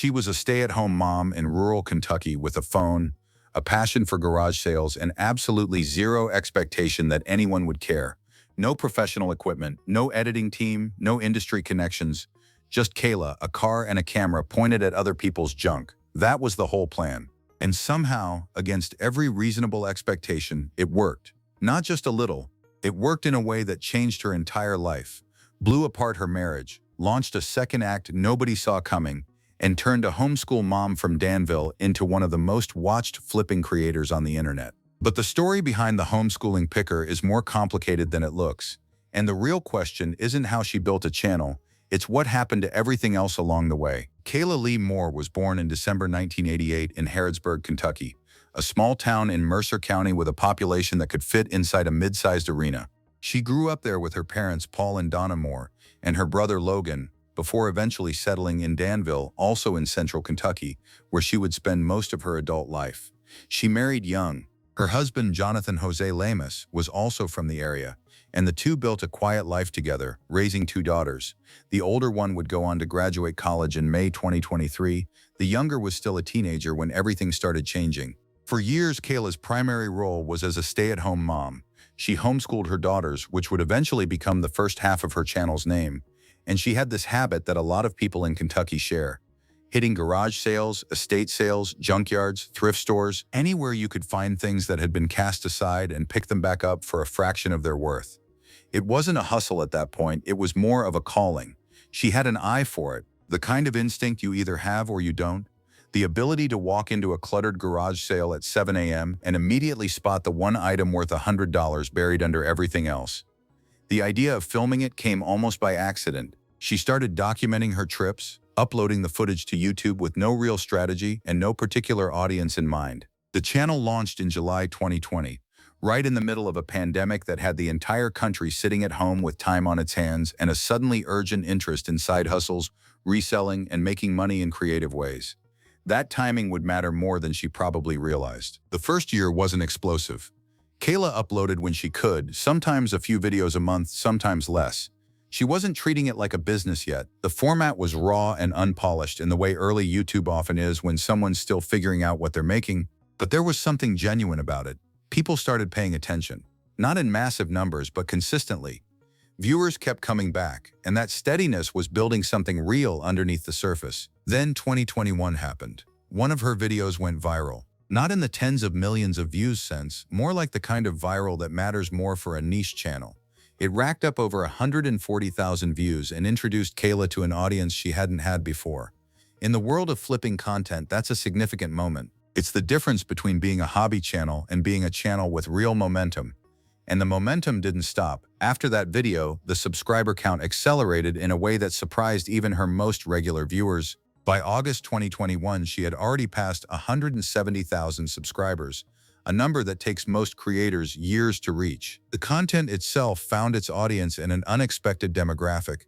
She was a stay-at-home mom in rural Kentucky with a phone, a passion for garage sales, and absolutely zero expectation that anyone would care. No professional equipment, no editing team, no industry connections. Just Kayla, a car and a camera pointed at other people's junk. That was the whole plan. And somehow, against every reasonable expectation, it worked. Not just a little. It worked in a way that changed her entire life, blew apart her marriage, launched a second act nobody saw coming, and turned a homeschool mom from Danville into one of the most watched flipping creators on the internet. But the story behind the homeschooling picker is more complicated than it looks. And the real question isn't how she built a channel, it's what happened to everything else along the way. Kayla Lee Moore was born in December 1988 in Harrodsburg, Kentucky, a small town in Mercer County with a population that could fit inside a mid-sized arena. She grew up there with her parents Paul and Donna Moore and her brother Logan, before eventually settling in Danville, also in central Kentucky, where she would spend most of her adult life. She married young. Her husband, Jonathan Jose Lamas, was also from the area, and the two built a quiet life together, raising two daughters. The older one would go on to graduate college in May 2023. The younger was still a teenager when everything started changing. For years, Kayla's primary role was as a stay-at-home mom. She homeschooled her daughters, which would eventually become the first half of her channel's name. And she had this habit that a lot of people in Kentucky share: hitting garage sales, estate sales, junkyards, thrift stores, anywhere you could find things that had been cast aside and pick them back up for a fraction of their worth. It wasn't a hustle at that point, it was more of a calling. She had an eye for it, the kind of instinct you either have or you don't. The ability to walk into a cluttered garage sale at 7 a.m. and immediately spot the one item worth $100 buried under everything else. The idea of filming it came almost by accident. She started documenting her trips, uploading the footage to YouTube with no real strategy and no particular audience in mind. The channel launched in July 2020, right in the middle of a pandemic that had the entire country sitting at home with time on its hands and a suddenly urgent interest in side hustles, reselling, and making money in creative ways. That timing would matter more than she probably realized. The first year wasn't explosive. Kayla uploaded when she could, sometimes a few videos a month, sometimes less. She wasn't treating it like a business yet. The format was raw and unpolished in the way early YouTube often is when someone's still figuring out what they're making, but there was something genuine about it. People started paying attention, not in massive numbers, but consistently. Viewers kept coming back, and that steadiness was building something real underneath the surface. Then 2021 happened. One of her videos went viral. Not in the tens of millions of views sense, more like the kind of viral that matters more for a niche channel. It racked up over 140,000 views and introduced Kayla to an audience she hadn't had before. In the world of flipping content, that's a significant moment. It's the difference between being a hobby channel and being a channel with real momentum. And the momentum didn't stop. After that video, the subscriber count accelerated in a way that surprised even her most regular viewers. By August 2021, she had already passed 170,000 subscribers, a number that takes most creators years to reach. The content itself found its audience in an unexpected demographic.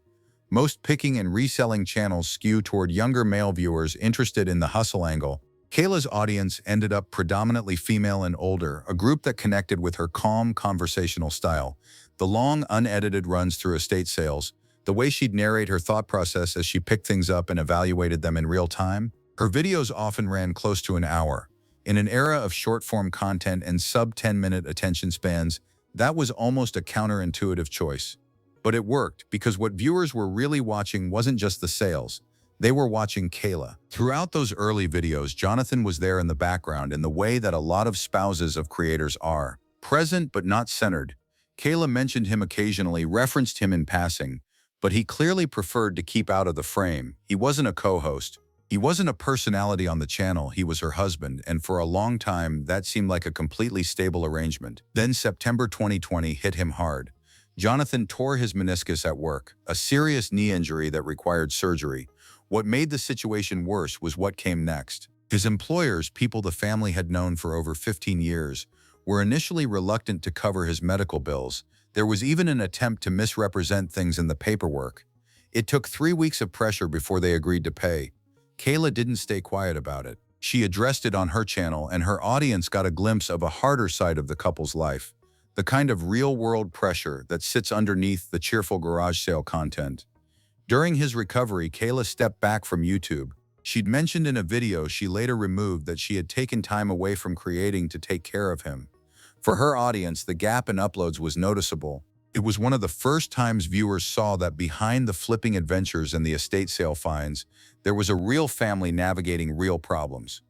Most picking and reselling channels skew toward younger male viewers interested in the hustle angle. Kayla's audience ended up predominantly female and older, a group that connected with her calm, conversational style, the long, unedited runs through estate sales, the way she'd narrate her thought process as she picked things up and evaluated them in real time. Her videos often ran close to an hour. In an era of short-form content and sub-10-minute attention spans, that was almost a counterintuitive choice. But it worked because what viewers were really watching wasn't just the sales. They were watching Kayla. Throughout those early videos, Jonathan was there in the background in the way that a lot of spouses of creators are. Present but not centered. Kayla mentioned him occasionally, referenced him in passing, but he clearly preferred to keep out of the frame. He wasn't a co-host. He wasn't a personality on the channel, he was her husband, and for a long time, that seemed like a completely stable arrangement. Then September 2020 hit him hard. Jonathan tore his meniscus at work, a serious knee injury that required surgery. What made the situation worse was what came next. His employers, people the family had known for over 15 years, were initially reluctant to cover his medical bills. There was even an attempt to misrepresent things in the paperwork. It took 3 weeks of pressure before they agreed to pay. Kayla didn't stay quiet about it. She addressed it on her channel, and her audience got a glimpse of a harder side of the couple's life, the kind of real-world pressure that sits underneath the cheerful garage sale content. During his recovery, Kayla stepped back from YouTube, She'd mentioned in a video she later removed that she had taken time away from creating to take care of him. For her audience, the gap in uploads was noticeable. It was one of the first times viewers saw that behind the flipping adventures and the estate sale finds, there was a real family navigating real problems.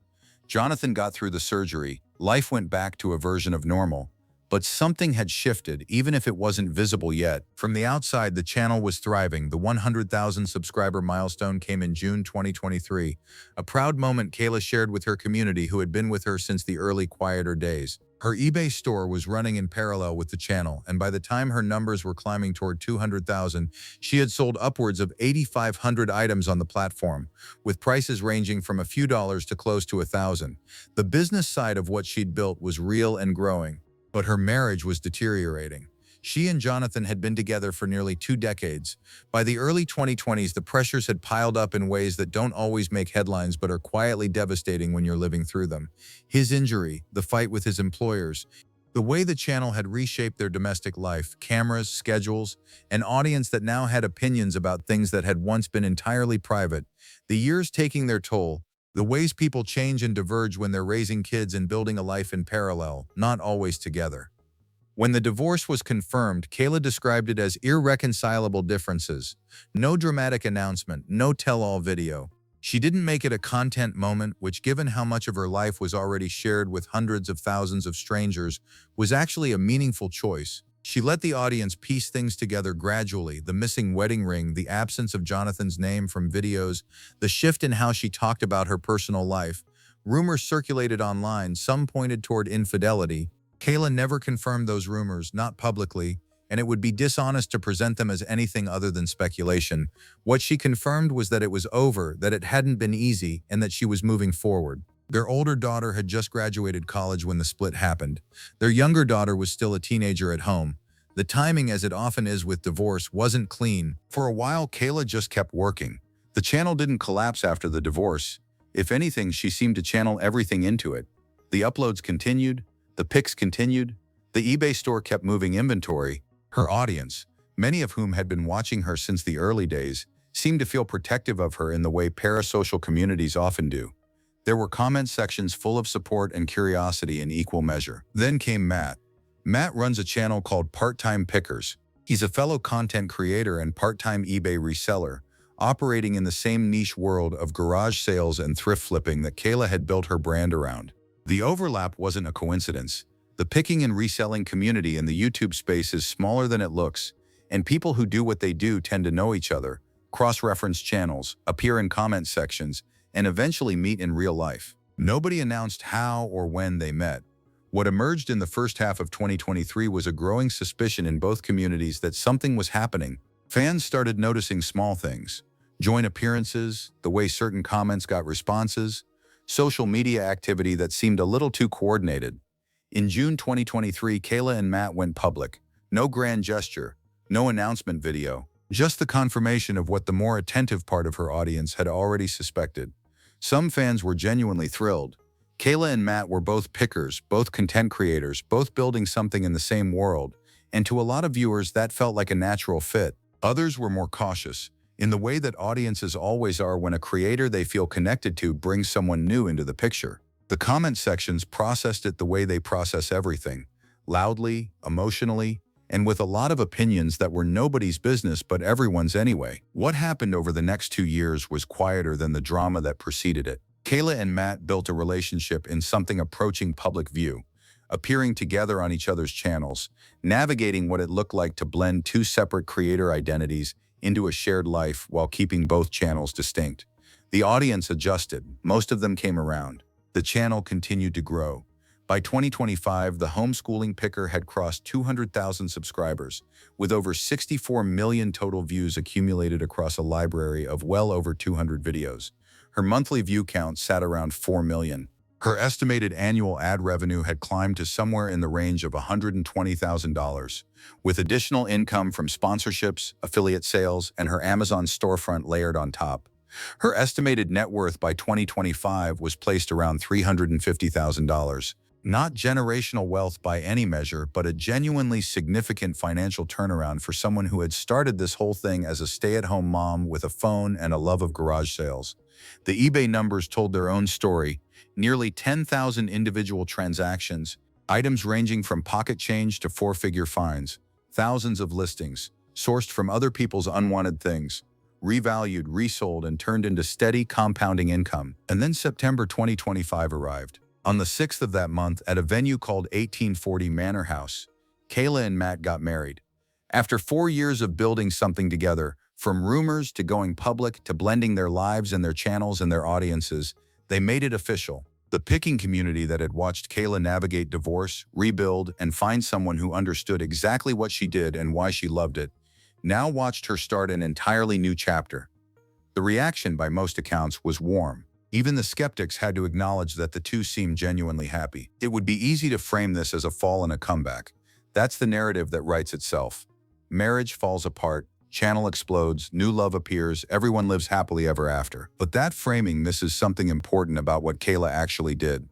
Jonathan got through the surgery, life went back to a version of normal, but something had shifted, even if it wasn't visible yet. From the outside, the channel was thriving. The 100,000 subscriber milestone came in June 2023, a proud moment Kayla shared with her community who had been with her since the early quieter days. Her eBay store was running in parallel with the channel, and by the time her numbers were climbing toward 200,000, she had sold upwards of 8,500 items on the platform, with prices ranging from a few dollars to close to $1,000. The business side of what she'd built was real and growing. But her marriage was deteriorating. She and Jonathan had been together for nearly 2 decades. By the early 2020s, the pressures had piled up in ways that don't always make headlines but are quietly devastating when you're living through them. His injury, the fight with his employers, the way the channel had reshaped their domestic life, cameras, schedules, an audience that now had opinions about things that had once been entirely private, the years taking their toll, the ways people change and diverge when they're raising kids and building a life in parallel, not always together. When the divorce was confirmed, Kayla described it as irreconcilable differences. No dramatic announcement, no tell-all video. She didn't make it a content moment, which, given how much of her life was already shared with hundreds of thousands of strangers, was actually a meaningful choice. She let the audience piece things together gradually: the missing wedding ring, the absence of Jonathan's name from videos, the shift in how she talked about her personal life. Rumors circulated online, some pointed toward infidelity. Kayla never confirmed those rumors, not publicly, and it would be dishonest to present them as anything other than speculation. What she confirmed was that it was over, that it hadn't been easy, and that she was moving forward. Their older daughter had just graduated college when the split happened. Their younger daughter was still a teenager at home. The timing, as it often is with divorce, wasn't clean. For a while, Kayla just kept working. The channel didn't collapse after the divorce. If anything, she seemed to channel everything into it. The uploads continued, the pics continued, the eBay store kept moving inventory. Her audience, many of whom had been watching her since the early days, seemed to feel protective of her in the way parasocial communities often do. There were comment sections full of support and curiosity in equal measure. Then came Matt. Matt runs a channel called Part-Time Pickers. He's a fellow content creator and part-time eBay reseller, operating in the same niche world of garage sales and thrift flipping that Kayla had built her brand around. The overlap wasn't a coincidence. The picking and reselling community in the YouTube space is smaller than it looks, and people who do what they do tend to know each other, cross-reference channels, appear in comment sections, and eventually meet in real life. Nobody announced how or when they met. What emerged in the first half of 2023 was a growing suspicion in both communities that something was happening. Fans started noticing small things: joint appearances, the way certain comments got responses, social media activity that seemed a little too coordinated. In June 2023, Kayla and Matt went public. No grand gesture, no announcement video, just the confirmation of what the more attentive part of her audience had already suspected. Some fans were genuinely thrilled. Kayla and Matt were both pickers, both content creators, both building something in the same world, and to a lot of viewers that felt like a natural fit. Others were more cautious, in the way that audiences always are when a creator they feel connected to brings someone new into the picture. The comment sections processed it the way they process everything: loudly, emotionally, and with a lot of opinions that were nobody's business but everyone's anyway. What happened over the next 2 years was quieter than the drama that preceded it. Kayla and Matt built a relationship in something approaching public view, appearing together on each other's channels, navigating what it looked like to blend two separate creator identities into a shared life while keeping both channels distinct. The audience adjusted. Most of them came around. The channel continued to grow. By 2025, the Homeschooling Picker had crossed 200,000 subscribers, with over 64 million total views accumulated across a library of well over 200 videos. Her monthly view count sat around 4 million. Her estimated annual ad revenue had climbed to somewhere in the range of $120,000, with additional income from sponsorships, affiliate sales, and her Amazon storefront layered on top. Her estimated net worth by 2025 was placed around $350,000. Not generational wealth by any measure, but a genuinely significant financial turnaround for someone who had started this whole thing as a stay-at-home mom with a phone and a love of garage sales. The eBay numbers told their own story. Nearly 10,000 individual transactions, items ranging from pocket change to four-figure finds, thousands of listings, sourced from other people's unwanted things, revalued, resold, and turned into steady compounding income. And then September 2025 arrived. On the 6th of that month, at a venue called 1840 Manor House, Kayla and Matt got married. After 4 years of building something together, from rumors to going public to blending their lives and their channels and their audiences, they made it official. The picking community that had watched Kayla navigate divorce, rebuild, and find someone who understood exactly what she did and why she loved it, now watched her start an entirely new chapter. The reaction by most accounts was warm. Even the skeptics had to acknowledge that the two seemed genuinely happy. It would be easy to frame this as a fall and a comeback. That's the narrative that writes itself. Marriage falls apart, channel explodes, new love appears, everyone lives happily ever after. But that framing misses something important about what Kayla actually did.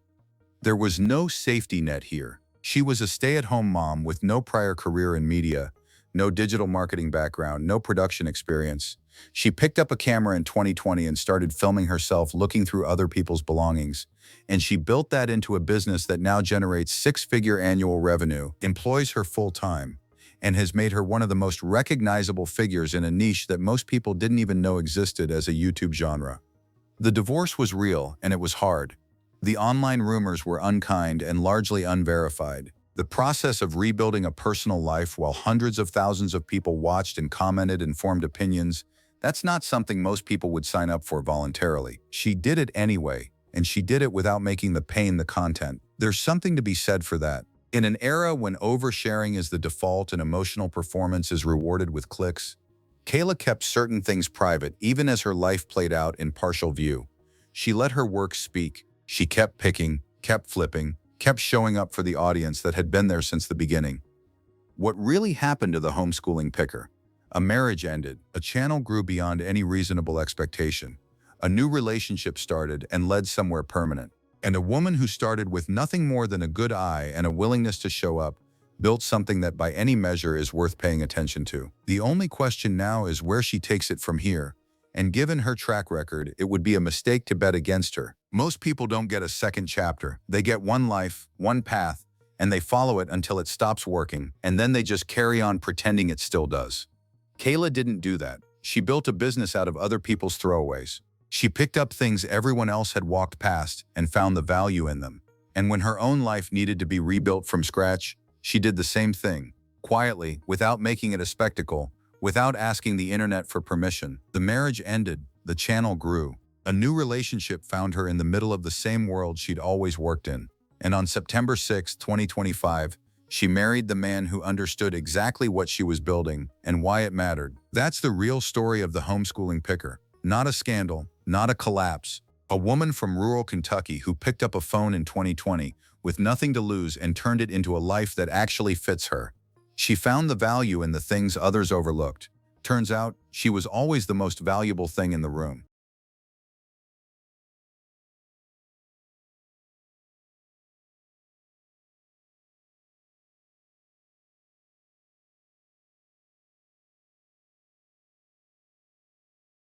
There was no safety net here. She was a stay-at-home mom with no prior career in media, no digital marketing background, no production experience. She picked up a camera in 2020 and started filming herself looking through other people's belongings. And she built that into a business that now generates six-figure annual revenue, employs her full-time, and has made her one of the most recognizable figures in a niche that most people didn't even know existed as a YouTube genre. The divorce was real, and it was hard. The online rumors were unkind and largely unverified. The process of rebuilding a personal life while hundreds of thousands of people watched and commented and formed opinions, that's not something most people would sign up for voluntarily. She did it anyway, and she did it without making the pain the content. There's something to be said for that. In an era when oversharing is the default and emotional performance is rewarded with clicks, Kayla kept certain things private even as her life played out in partial view. She let her work speak. She kept picking, kept flipping, kept showing up for the audience that had been there since the beginning. What really happened to the homeschooling picker? A marriage ended, a channel grew beyond any reasonable expectation, a new relationship started and led somewhere permanent. And a woman who started with nothing more than a good eye and a willingness to show up built something that by any measure is worth paying attention to. The only question now is where she takes it from here, and given her track record, it would be a mistake to bet against her. Most people don't get a second chapter. They get one life, one path, and they follow it until it stops working, and then they just carry on pretending it still does. Kayla didn't do that. She built a business out of other people's throwaways. She picked up things everyone else had walked past and found the value in them. And when her own life needed to be rebuilt from scratch, she did the same thing, quietly, without making it a spectacle, without asking the internet for permission. The marriage ended, the channel grew. A new relationship found her in the middle of the same world she'd always worked in. And on September 6, 2025, she married the man who understood exactly what she was building and why it mattered. That's the real story of the homeschooling picker. Not a scandal, not a collapse. A woman from rural Kentucky who picked up a phone in 2020 with nothing to lose and turned it into a life that actually fits her. She found the value in the things others overlooked. Turns out, she was always the most valuable thing in the room.